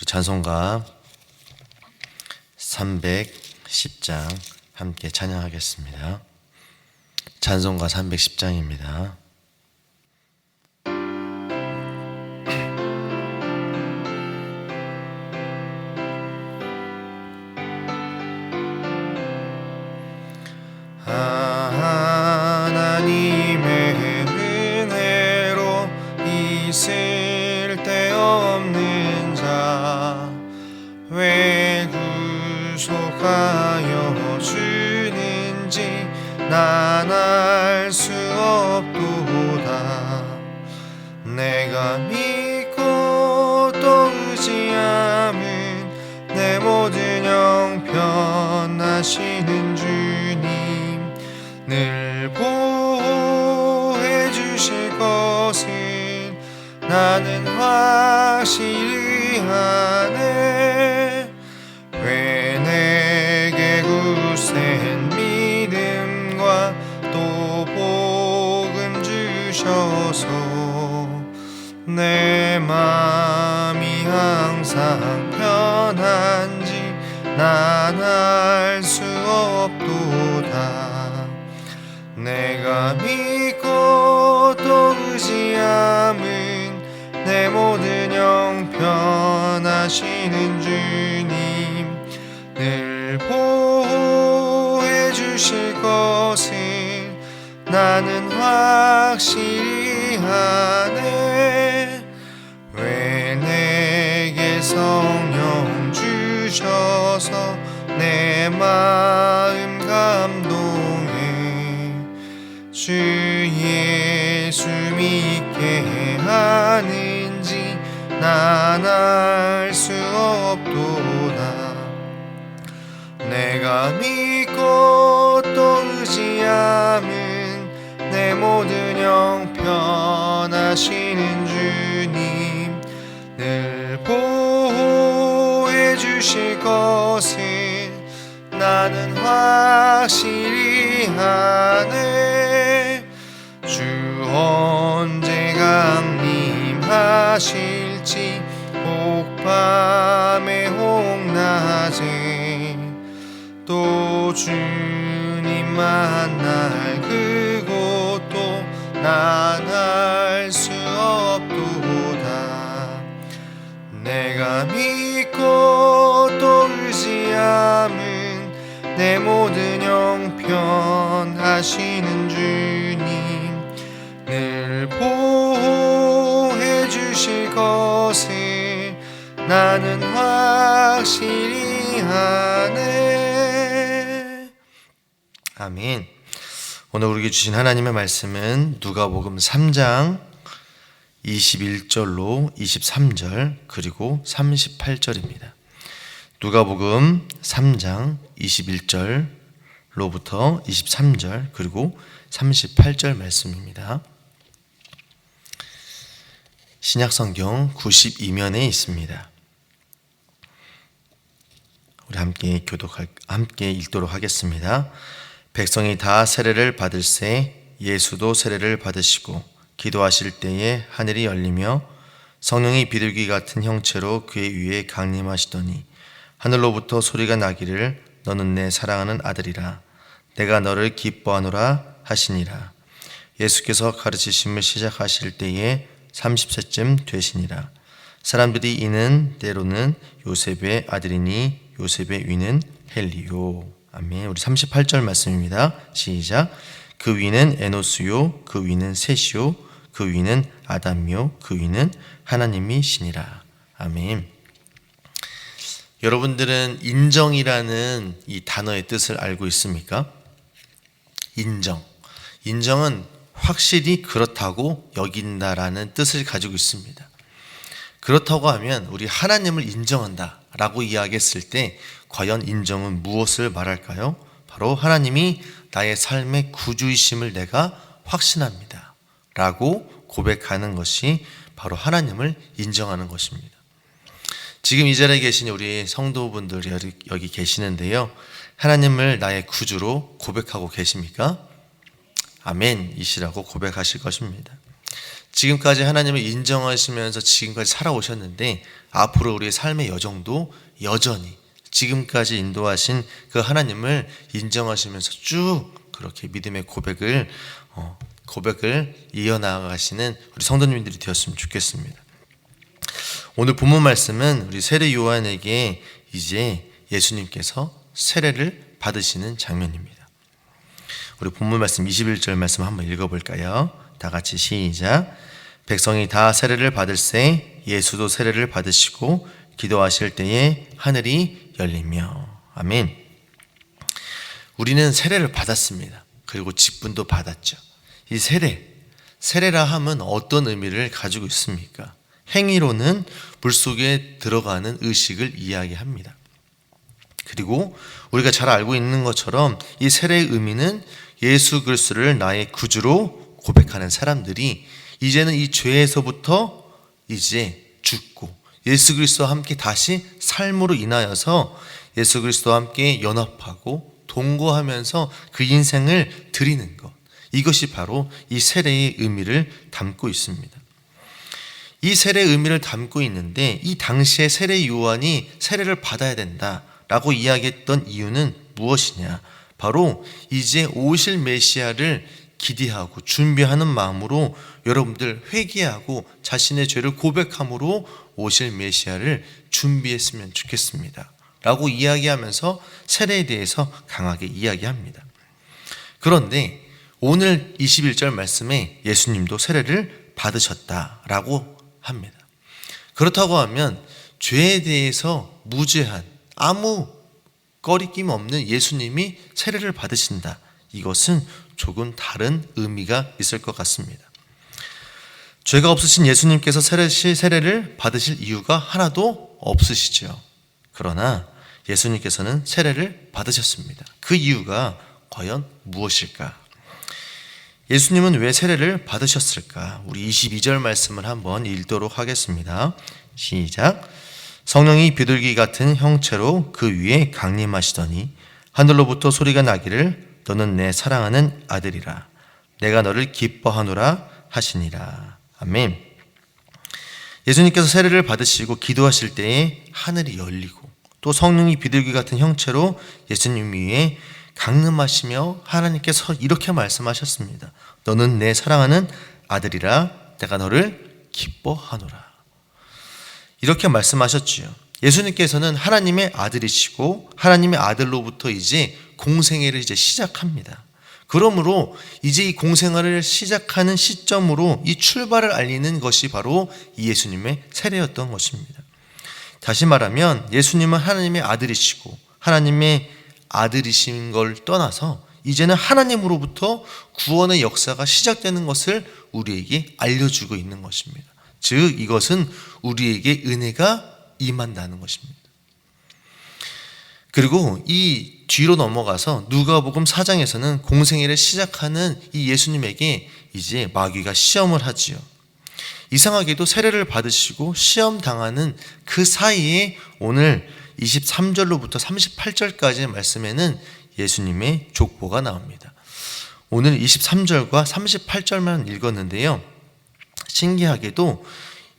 찬송가 310장 함께 찬양하겠습니다. 찬송가 310장입니다. 하나님의 은혜로 있을 데 없는 자 왜 구속하여 주는지 난 알 수 없도다. 내가 믿고 또 의지함은 내 모든 형편하시는 주님 늘 보호해 주실 것은 나는 확실히 하네. 왜 내게 굳센 믿음과 또 복음 주셔서 내 마음이 항상 편한지 난 알 수 없도다. 내가 믿고 또 의지함은 내 모든 형편하시는 주님 늘 보호해 주실 것은 나는 확실히 하네. 왜 내게 성령 주셔서 내 마음 감동해 주 예수 믿게 하는지 난 알 수 없도다. 내가 믿고 또 의지함은 내 모든 형편하시는 주님 늘 보호해 주실 것은 나는 확실히 하네. 주 언제 강림하실지 혹밤에 혹낮에 또 주님 만날 그곳도 난 알 수 없도다. 내가 믿고 또 의지함은 내 모든 형편하시는 주님 늘 보호해 주실 것을 나는 확실히 하네. 아멘. 오늘 우리에게 주신 하나님의 말씀은 누가복음 3장 21절로 23절 그리고 38절입니다. 누가복음 3장 21절로부터 23절 그리고 38절 말씀입니다. 신약성경 92면에 있습니다. 우리 함께 읽도록 하겠습니다. 백성이 다 세례를 받을새 예수도 세례를 받으시고 기도하실 때에 하늘이 열리며 성령이 비둘기 같은 형체로 그의 위에 강림하시더니 하늘로부터 소리가 나기를 너는 내 사랑하는 아들이라 내가 너를 기뻐하노라 하시니라. 예수께서 가르치심을 시작하실 때에 30세쯤 되시니라. 사람들이 이는 때로는 요셉의 아들이니 요셉의 위는 헬리요. 아멘. 우리 38절 말씀입니다. 시작. 그 위는 에노스요 그 위는 셋이요 그 위는 아담이요 그 위는 하나님이시니라. 아멘. 여러분들은 인정이라는 이 단어의 뜻을 알고 있습니까? 인정은 확실히 그렇다고 여긴다라는 뜻을 가지고 있습니다. 그렇다고 하면 우리 하나님을 인정한다 라고 이야기했을 때 과연 인정은 무엇을 말할까요? 바로 하나님이 나의 삶의 구주이심을 내가 확신합니다 라고 고백하는 것이 바로 하나님을 인정하는 것입니다. 지금 이 자리에 계신 우리 성도분들이 여기 계시는데요, 하나님을 나의 구주로 고백하고 계십니까? 아멘이시라고 고백하실 것입니다. 지금까지 하나님을 인정하시면서 지금까지 살아오셨는데 앞으로 우리의 삶의 여정도 여전히 지금까지 인도하신 그 하나님을 인정하시면서 쭉 그렇게 믿음의 고백을 이어나가시는 우리 성도님들이 되었으면 좋겠습니다. 오늘 본문 말씀은 우리 세례 요한에게 이제 예수님께서 세례를 받으시는 장면입니다. 우리 본문 말씀 21절 말씀 한번 읽어볼까요? 다 같이 시작. 백성이 다 세례를 받을새 예수도 세례를 받으시고 기도하실 때에 하늘이 열리며. 아멘. 우리는 세례를 받았습니다. 그리고 직분도 받았죠. 이 세례라 함은 어떤 의미를 가지고 있습니까? 행위로는 물속에 들어가는 의식을 이야기합니다. 그리고 우리가 잘 알고 있는 것처럼 이 세례의 의미는 예수 그리스도를 나의 구주로 고백하는 사람들이 이제는 이 죄에서부터 이제 죽고 예수 그리스도와 함께 다시 삶으로 인하여서 예수 그리스도와 함께 연합하고 동거하면서 그 인생을 드리는 것, 이것이 바로 이 세례의 의미를 담고 있습니다. 이 세례의 의미를 담고 있는데 이 당시에 세례 요한이 세례를 받아야 된다라고 이야기했던 이유는 무엇이냐? 바로 이제 오실 메시아를 기대하고 준비하는 마음으로 여러분들 회개하고 자신의 죄를 고백함으로 오실 메시아를 준비했으면 좋겠습니다 라고 이야기하면서 세례에 대해서 강하게 이야기합니다. 그런데 오늘 21절 말씀에 예수님도 세례를 받으셨다라고 합니다. 그렇다고 하면 죄에 대해서 무죄한 아무 꺼리낌 없는 예수님이 세례를 받으신다. 이것은 조금 다른 의미가 있을 것 같습니다. 죄가 없으신 예수님께서 세례를 받으실 이유가 하나도 없으시죠. 그러나 예수님께서는 세례를 받으셨습니다. 그 이유가 과연 무엇일까? 예수님은 왜 세례를 받으셨을까? 우리 22절 말씀을 한번 읽도록 하겠습니다. 시작. 성령이 비둘기 같은 형체로 그 위에 강림하시더니 하늘로부터 소리가 나기를 너는 내 사랑하는 아들이라 내가 너를 기뻐하노라 하시니라. 아멘. 예수님께서 세례를 받으시고 기도하실 때에 하늘이 열리고 또 성령이 비둘기 같은 형체로 예수님 위에 강림하시며 하나님께서 이렇게 말씀하셨습니다. 너는 내 사랑하는 아들이라 내가 너를 기뻐하노라. 이렇게 말씀하셨지요. 예수님께서는 하나님의 아들이시고 하나님의 아들로부터 이제 공생애를 이제 시작합니다. 그러므로 이제 이 공생애를 시작하는 시점으로 이 출발을 알리는 것이 바로 이 예수님의 세례였던 것입니다. 다시 말하면 예수님은 하나님의 아들이시고 하나님의 아들이신 걸 떠나서 이제는 하나님으로부터 구원의 역사가 시작되는 것을 우리에게 알려주고 있는 것입니다. 즉 이것은 우리에게 은혜가 임한다는 것입니다. 그리고 이 뒤로 넘어가서 누가복음 4장에서는 공생애를 시작하는 이 예수님에게 이제 마귀가 시험을 하지요. 이상하게도 세례를 받으시고 시험 당하는 그 사이에 오늘 23절로부터 38절까지의 말씀에는 예수님의 족보가 나옵니다. 오늘 23절과 38절만 읽었는데요. 신기하게도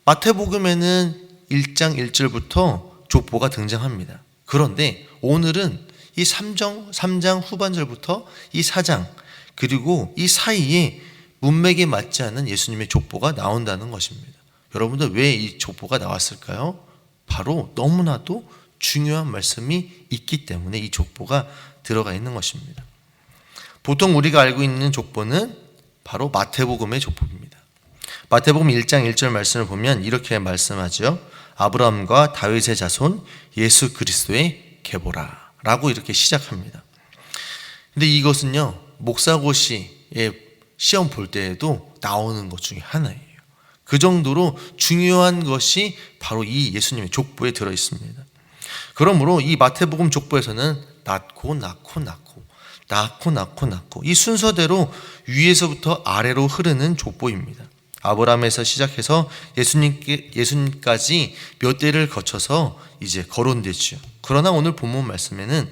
마태복음에는 1장 1절부터 족보가 등장합니다. 그런데 오늘은 이 3장 후반절부터 이 4장 그리고 이 사이에 문맥에 맞지 않는 예수님의 족보가 나온다는 것입니다. 여러분들 왜 이 족보가 나왔을까요? 바로 너무나도 중요한 말씀이 있기 때문에 이 족보가 들어가 있는 것입니다. 보통 우리가 알고 있는 족보는 바로 마태복음의 족보입니다. 마태복음 1장 1절 말씀을 보면 이렇게 말씀하죠. 아브라함과 다윗의 자손 예수 그리스도의 계보라 라고 이렇게 시작합니다. 근데 이것은요 목사고시에 시험 볼 때에도 나오는 것 중에 하나예요. 그 정도로 중요한 것이 바로 이 예수님의 족보에 들어 있습니다. 그러므로 이 마태복음 족보에서는 낳고 이 순서대로 위에서부터 아래로 흐르는 족보입니다. 아브라함에서 시작해서 예수님까지 몇 대를 거쳐서 이제 거론되죠. 그러나 오늘 본문 말씀에는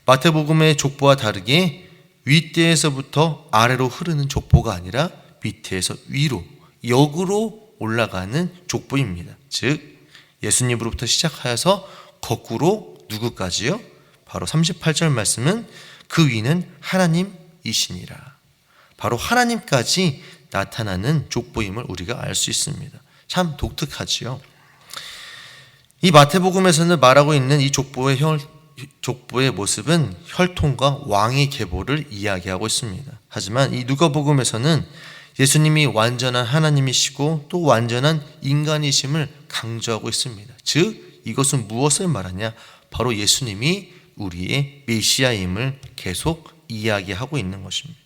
마태복음의 족보와 다르게 윗대에서부터 아래로 흐르는 족보가 아니라 밑에서 위로 역으로 올라가는 족보입니다. 즉 예수님으로부터 시작하여서 거꾸로 누구까지요? 바로 38절 말씀은 그 위는 하나님이시니라. 바로 하나님까지 나타나는 족보임을 우리가 알 수 있습니다. 참 독특하지요. 이 마태복음에서는 말하고 있는 이 족보의 모습은 혈통과 왕의 계보를 이야기하고 있습니다. 하지만 이 누가복음에서는 예수님이 완전한 하나님이시고 또 완전한 인간이심을 강조하고 있습니다. 즉 이것은 무엇을 말하냐? 바로 예수님이 우리의 메시아임을 계속 이야기하고 있는 것입니다.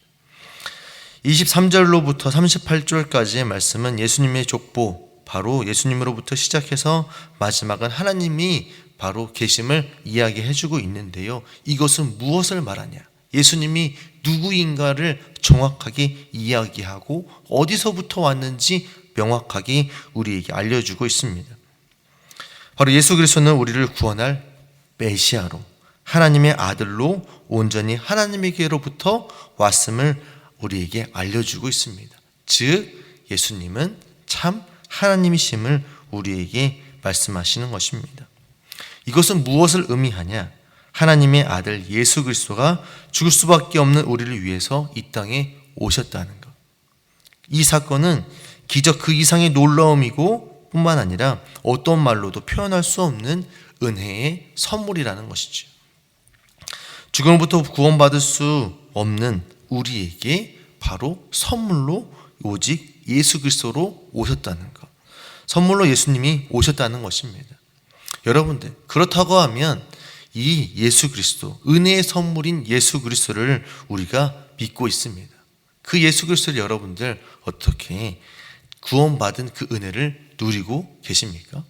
23절로부터 38절까지의 말씀은 예수님의 족보, 바로 예수님으로부터 시작해서 마지막은 하나님이 바로 계심을 이야기해주고 있는데요. 이것은 무엇을 말하냐? 예수님이 누구인가를 정확하게 이야기하고 어디서부터 왔는지 명확하게 우리에게 알려주고 있습니다. 바로 예수 그리스도는 우리를 구원할 메시아로, 하나님의 아들로 온전히 하나님에게로부터 왔음을 우리에게 알려주고 있습니다. 즉 예수님은 참 하나님이심을 우리에게 말씀하시는 것입니다. 이것은 무엇을 의미하냐? 하나님의 아들 예수 그리스도가 죽을 수밖에 없는 우리를 위해서 이 땅에 오셨다는 것. 이 사건은 기적 그 이상의 놀라움이고 뿐만 아니라 어떤 말로도 표현할 수 없는 은혜의 선물이라는 것이죠. 죽음으로부터 구원받을 수 없는 우리에게 바로 선물로 오직 예수 그리스도로 오셨다는 것. 선물로 예수님이 오셨다는 것입니다. 여러분들, 그렇다고 하면 이 예수 그리스도, 은혜의 선물인 예수 그리스도를 우리가 믿고 있습니다. 그 예수 그리스도를 여러분들 어떻게 구원받은 그 은혜를 누리고 계십니까?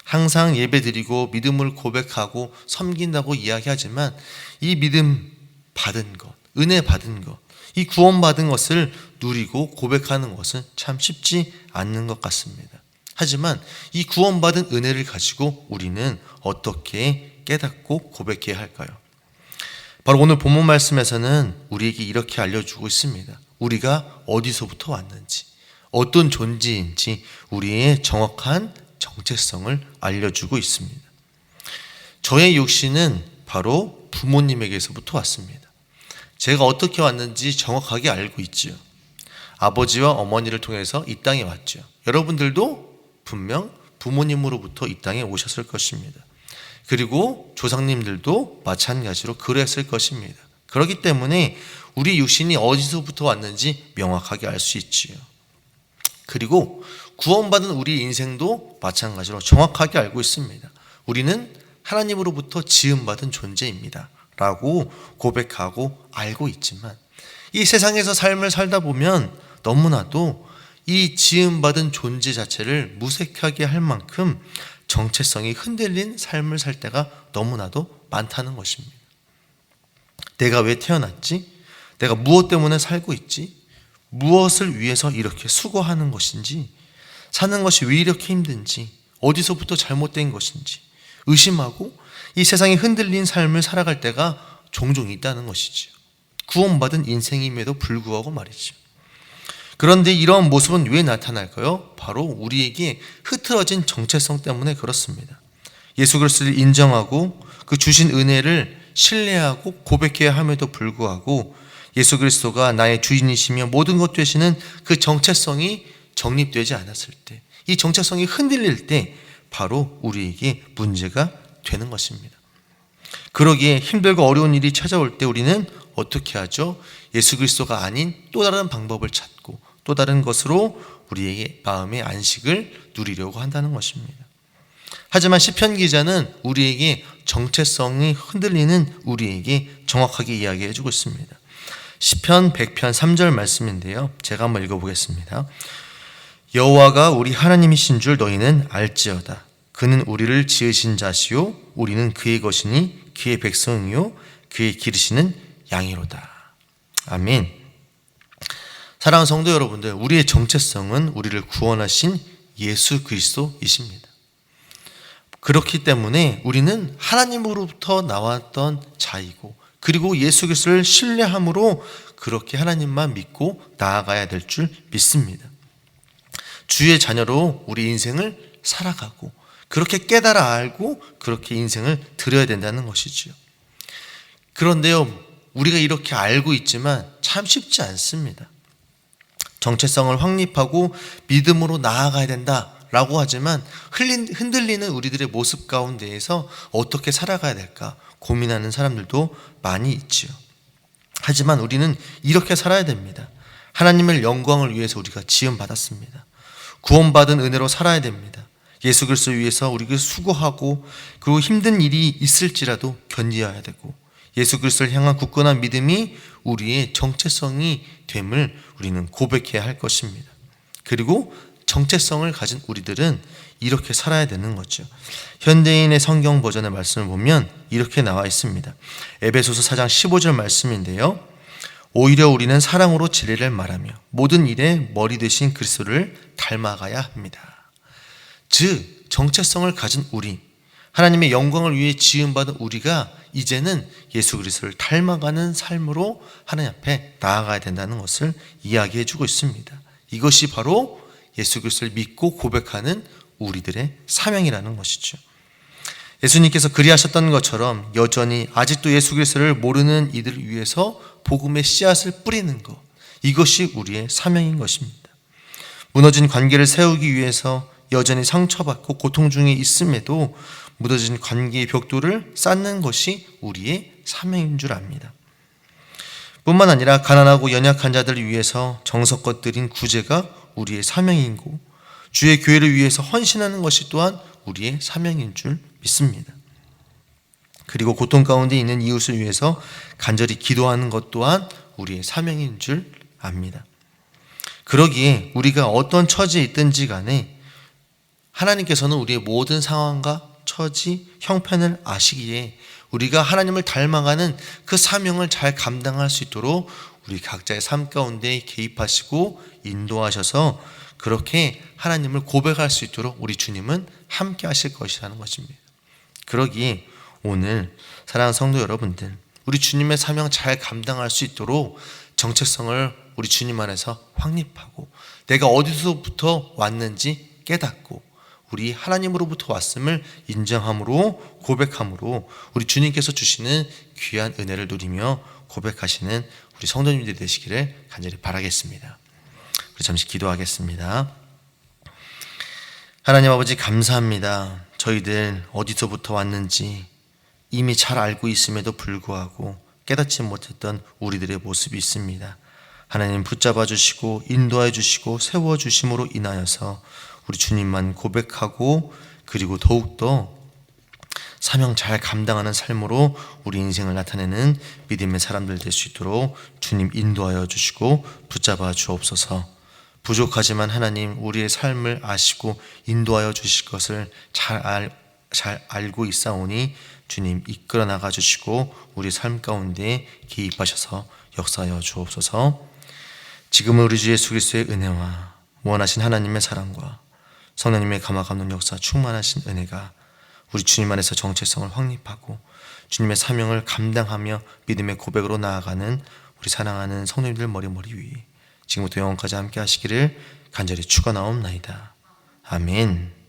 항상 예배드리고 믿음을 고백하고 섬긴다고 이야기하지만 이 믿음 받은 것, 은혜 받은 것, 이 구원받은 것을 누리고 고백하는 것은 참 쉽지 않는 것 같습니다. 하지만 이 구원받은 은혜를 가지고 우리는 어떻게 깨닫고 고백해야 할까요? 바로 오늘 본문 말씀에서는 우리에게 이렇게 알려주고 있습니다. 우리가 어디서부터 왔는지, 어떤 존재인지 우리의 정확한 정체성을 알려주고 있습니다. 저의 육신은 바로 부모님에게서부터 왔습니다. 제가 어떻게 왔는지 정확하게 알고 있지요. 아버지와 어머니를 통해서 이 땅에 왔죠. 여러분들도 분명 부모님으로부터 이 땅에 오셨을 것입니다. 그리고 조상님들도 마찬가지로 그랬을 것입니다. 그렇기 때문에 우리 육신이 어디서부터 왔는지 명확하게 알 수 있지요. 그리고 구원받은 우리 인생도 마찬가지로 정확하게 알고 있습니다. 우리는 하나님으로부터 지음받은 존재입니다 라고 고백하고 알고 있지만 이 세상에서 삶을 살다 보면 너무나도 이 지음받은 존재 자체를 무색하게 할 만큼 정체성이 흔들린 삶을 살 때가 너무나도 많다는 것입니다. 내가 왜 태어났지? 내가 무엇 때문에 살고 있지? 무엇을 위해서 이렇게 수고하는 것인지, 사는 것이 왜 이렇게 힘든지, 어디서부터 잘못된 것인지 의심하고 이 세상에 흔들린 삶을 살아갈 때가 종종 있다는 것이지요. 구원받은 인생임에도 불구하고 말이죠. 그런데 이런 모습은 왜 나타날까요? 바로 우리에게 흐트러진 정체성 때문에 그렇습니다. 예수 그리스도를 인정하고 그 주신 은혜를 신뢰하고 고백해야 함에도 불구하고 예수 그리스도가 나의 주인이시며 모든 것 되시는 그 정체성이 정립되지 않았을 때, 이 정체성이 흔들릴 때 바로 우리에게 문제가 되는 것입니다. 그러기에 힘들고 어려운 일이 찾아올 때 우리는 어떻게 하죠? 예수 그리스도가 아닌 또 다른 방법을 찾고 또 다른 것으로 우리의 마음의 안식을 누리려고 한다는 것입니다. 하지만 시편 기자는 우리에게 정체성이 흔들리는 우리에게 정확하게 이야기해 주고 있습니다. 시편 100편 3절 말씀인데요. 제가 한번 읽어보겠습니다. 여호와가 우리 하나님이신 줄 너희는 알지어다. 그는 우리를 지으신 자시요 우리는 그의 것이니 그의 백성이요 그의 기르시는 양이로다. 아멘. 사랑하는 성도 여러분들, 우리의 정체성은 우리를 구원하신 예수 그리스도이십니다. 그렇기 때문에 우리는 하나님으로부터 나왔던 자이고, 그리고 예수 그리스도를 신뢰함으로 그렇게 하나님만 믿고 나아가야 될 줄 믿습니다. 주의 자녀로 우리 인생을 살아가고 그렇게 깨달아 알고 그렇게 인생을 드려야 된다는 것이지요. 그런데요, 우리가 이렇게 알고 있지만 참 쉽지 않습니다. 정체성을 확립하고 믿음으로 나아가야 된다라고 하지만 흔들리는 우리들의 모습 가운데에서 어떻게 살아가야 될까 고민하는 사람들도 많이 있지요. 하지만 우리는 이렇게 살아야 됩니다. 하나님의 영광을 위해서 우리가 지음받았습니다. 구원받은 은혜로 살아야 됩니다. 예수 그리스도를 위해서 우리가 수고하고 그리고 힘든 일이 있을지라도 견디어야 되고 예수 그리스도를 향한 굳건한 믿음이 우리의 정체성이 됨을 우리는 고백해야 할 것입니다. 그리고 정체성을 가진 우리들은 이렇게 살아야 되는 거죠. 현대인의 성경 버전의 말씀을 보면 이렇게 나와 있습니다. 에베소서 4장 15절 말씀인데요. 오히려 우리는 사랑으로 진리를 말하며 모든 일에 머리 되신 그리스도를 닮아가야 합니다. 즉 정체성을 가진 우리, 하나님의 영광을 위해 지음받은 우리가 이제는 예수 그리스도를 닮아가는 삶으로 하나님 앞에 나아가야 된다는 것을 이야기해 주고 있습니다. 이것이 바로 예수 그리스도를 믿고 고백하는 우리들의 사명이라는 것이죠. 예수님께서 그리하셨던 것처럼 여전히 아직도 예수 그리스도를 모르는 이들을 위해서 복음의 씨앗을 뿌리는 것, 이것이 우리의 사명인 것입니다. 무너진 관계를 세우기 위해서 여전히 상처받고 고통 중에 있음에도 무너진 관계의 벽돌을 쌓는 것이 우리의 사명인 줄 압니다. 뿐만 아니라 가난하고 연약한 자들을 위해서 정성껏 드린 구제가 우리의 사명이고 주의 교회를 위해서 헌신하는 것이 또한 우리의 사명인 줄 믿습니다. 그리고 고통 가운데 있는 이웃을 위해서 간절히 기도하는 것 또한 우리의 사명인 줄 압니다. 그러기에 우리가 어떤 처지에 있든지 간에 하나님께서는 우리의 모든 상황과 처지, 형편을 아시기에 우리가 하나님을 닮아가는 그 사명을 잘 감당할 수 있도록 우리 각자의 삶 가운데 개입하시고 인도하셔서 그렇게 하나님을 고백할 수 있도록 우리 주님은 함께 하실 것이라는 것입니다. 그러기에 오늘 사랑하는 성도 여러분들, 우리 주님의 사명 잘 감당할 수 있도록 정체성을 우리 주님 안에서 확립하고 내가 어디서부터 왔는지 깨닫고 우리 하나님으로부터 왔음을 인정함으로 고백함으로 우리 주님께서 주시는 귀한 은혜를 누리며 고백하시는 우리 성도님들이 되시기를 간절히 바라겠습니다. 우리 잠시 기도하겠습니다. 하나님 아버지 감사합니다. 저희들 어디서부터 왔는지 이미 잘 알고 있음에도 불구하고 깨닫지 못했던 우리들의 모습이 있습니다. 하나님 붙잡아 주시고 인도해 주시고 세워 주심으로 인하여서 우리 주님만 고백하고 그리고 더욱더 사명 잘 감당하는 삶으로 우리 인생을 나타내는 믿음의 사람들 될 수 있도록 주님 인도하여 주시고 붙잡아 주옵소서. 부족하지만 하나님 우리의 삶을 아시고 인도하여 주실 것을 잘 알고 있사오니 주님 이끌어 나가 주시고 우리 삶 가운데 개입하셔서 역사하여 주옵소서. 지금은 우리 주 예수 그리스도의 은혜와 원하신 하나님의 사랑과 성령님의 감화 감동 역사 충만하신 은혜가 우리 주님 안에서 정체성을 확립하고 주님의 사명을 감당하며 믿음의 고백으로 나아가는 우리 사랑하는 성도님들 머리 위에 지금부터 영원까지 함께 하시기를 간절히 축원하옵나이다. 아멘.